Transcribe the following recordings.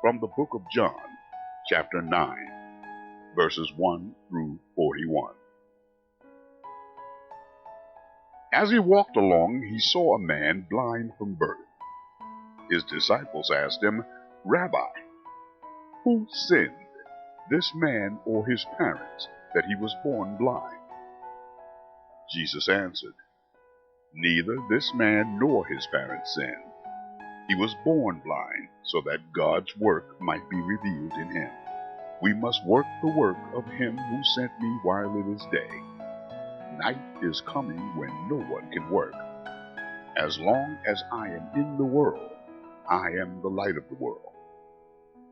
From the book of John, chapter 9, verses 1 through 41. As he walked along, he saw a man blind from birth. His disciples asked him, "Rabbi, who sinned, this man or his parents, that he was born blind?" Jesus answered, "Neither this man nor his parents sinned. He was born blind, so that God's work might be revealed in him. We must work the work of him who sent me while it is day. Night is coming when no one can work. As long as I am in the world, I am the light of the world."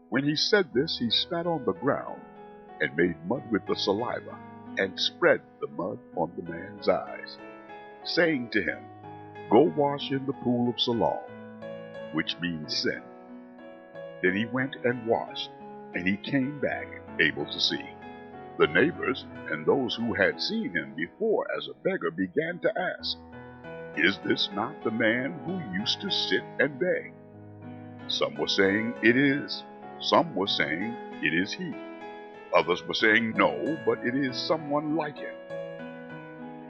When he said this, he spat on the ground and made mud with the saliva and spread the mud on the man's eyes, saying to him, "Go wash in the pool of Siloam," which means sin. Then he went and washed, and he came back able to see. The neighbors and those who had seen him before as a beggar began to ask, "Is this not the man who used to sit and beg?" Some were saying, "It is." Some were saying, "It is he." Others were saying, "No, but it is someone like him."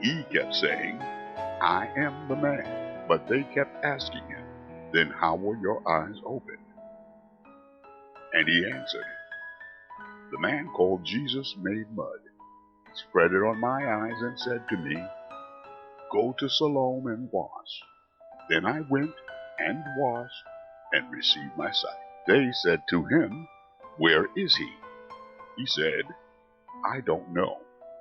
He kept saying, "I am the man." But they kept asking him, "Then how were your eyes opened?" And he answered, "The man called Jesus made mud, spread it on my eyes, and said to me, 'Go to Siloam and wash.' Then I went and washed and received my sight." They said to him, "Where is he?" He said, "I don't know."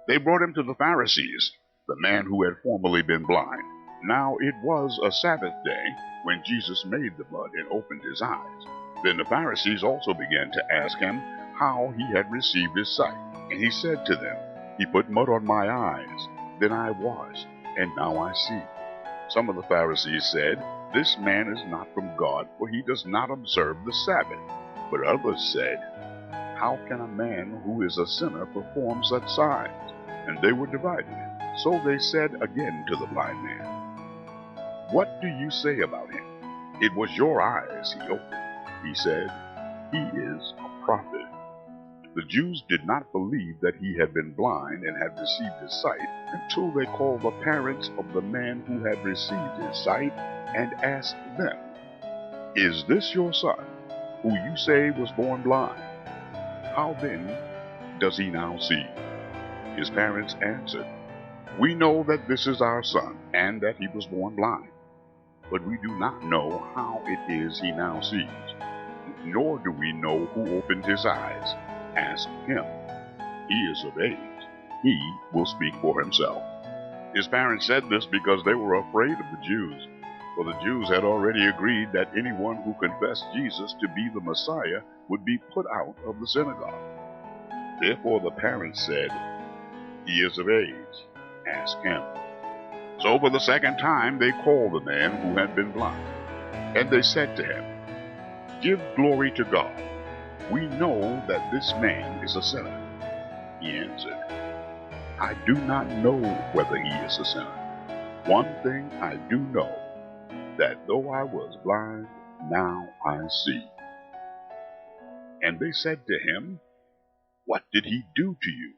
They brought him to the Pharisees, the man who had formerly been blind. Now it was a Sabbath day when Jesus made the mud and opened his eyes. Then the Pharisees also began to ask him how he had received his sight. And he said to them, "He put mud on my eyes, then I washed, and now I see." Some of the Pharisees said, "This man is not from God, for he does not observe the Sabbath." But others said, "How can a man who is a sinner perform such signs?" And they were divided. So they said again to the blind man, "What do you say about him? It was your eyes he opened." He said, "He is a prophet." The Jews did not believe that he had been blind and had received his sight until they called the parents of the man who had received his sight and asked them, "Is this your son, who you say was born blind? How then does he now see?" His parents answered, "We know that this is our son, and that he was born blind. But we do not know how it is he now sees, nor do we know who opened his eyes. Ask him. He is of age. He will speak for himself." His parents said this because they were afraid of the Jews, for the Jews had already agreed that anyone who confessed Jesus to be the Messiah would be put out of the synagogue. Therefore the parents said, "He is of age. Ask him." So for the second time they called the man who had been blind. And they said to him, "Give glory to God. We know that this man is a sinner." He answered, "I do not know whether he is a sinner. One thing I do know, that though I was blind, now I see." And they said to him, "What did he do to you?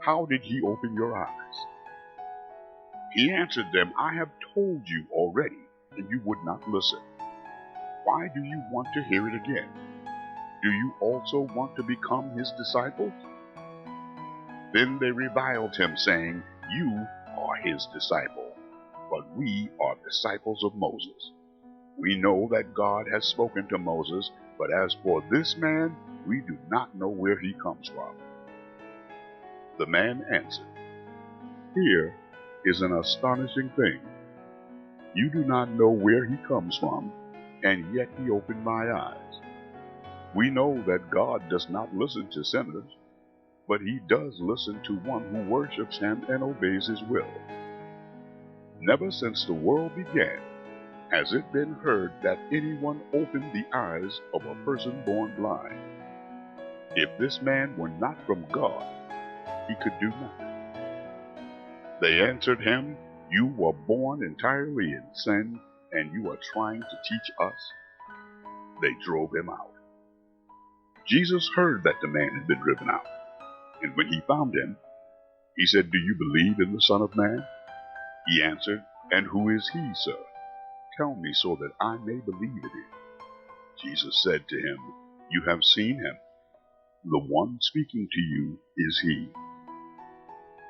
How did he open your eyes?" He answered them, "I have told you already, and you would not listen. Why do you want to hear it again? Do you also want to become his disciples?" Then they reviled him, saying, "You are his disciple, but we are disciples of Moses. We know that God has spoken to Moses, but as for this man, we do not know where he comes from." The man answered, "Here is an astonishing thing. You do not know where he comes from, and yet he opened my eyes. We know that God does not listen to sinners, but he does listen to one who worships him and obeys his will. Never since the world began has it been heard that anyone opened the eyes of a person born blind. If this man were not from God, he could do nothing." They answered him, "You were born entirely in sin, and you are trying to teach us?" They drove him out. Jesus heard that the man had been driven out, and when he found him, he said, "Do you believe in the Son of Man?" He answered, "And who is he, sir? Tell me so that I may believe in him." Jesus said to him, "You have seen him. The one speaking to you is he."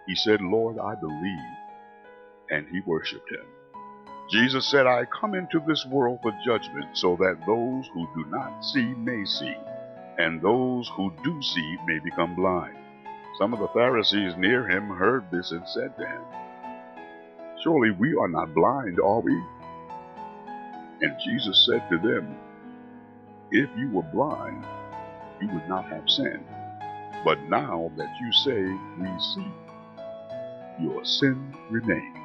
He said, "Lord, I believe," and he worshipped him. Jesus said, "I come into this world for judgment, so that those who do not see may see, and those who do see may become blind." Some of the Pharisees near him heard this and said to him, "Surely we are not blind, are we?" And Jesus said to them, "If you were blind, you would not have sinned. But now that you say we see, your sin remains."